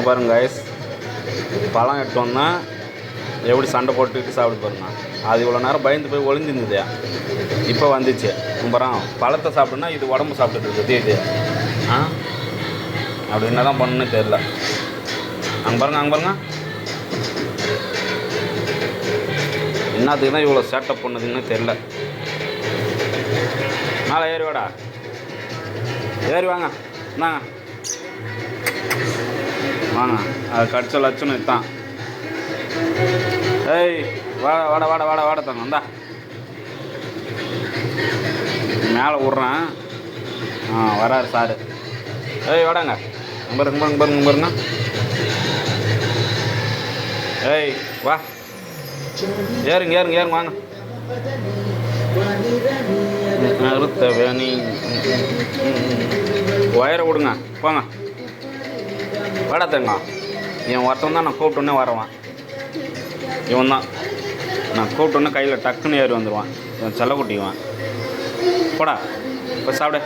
பாருங்க கைஸ், பழம் எடுத்து வந்தால் எப்படி சண்டை போட்டுக்கிட்டு சாப்பிட்டு பாருங்க. அது இவ்வளோ நேரம் பயந்து போய் ஒளிஞ்சிருந்தது, இப்போ வந்துச்சு. அப்புறம் பழத்தை சாப்பிட்டுன்னா இது உடம்பு சாப்பிட்டுட்டு இருக்குது இது. அப்படி என்ன தான் பண்ணுன்னு தெரில. அங்கே பாருங்க என்னத்துக்கு தான் இவ்வளோ சேட்டப் பண்ணுதுன்னு தெரில. மேலே ஏறி வாடா, ஏறி வாங்க, என்னங்க வாங்க. அது கடிச்ச லட்சணம் இதுதான். ஏய் வாட தாங்க வந்தா மேலே விட்றேன். வராரு சாரு. ஏய் வாடாங்க, பாருங்க. ஏய் வா, ஏறுங்க வாங்க. நிறுத்தவேணி ஒயரை விடுங்க, போங்க. வாடா தங்க. என் ஒருத்தன் தான் நான் கூப்பிட்டோன்னே வரவான். இவன் தான் நான் கூப்பிட்டோன்னே கையில் டக்குன்னு ஏறி வந்துடுவான். இவன் செல்லக்குட்டிக்குவான். போடா இப்போ சாப்பிட.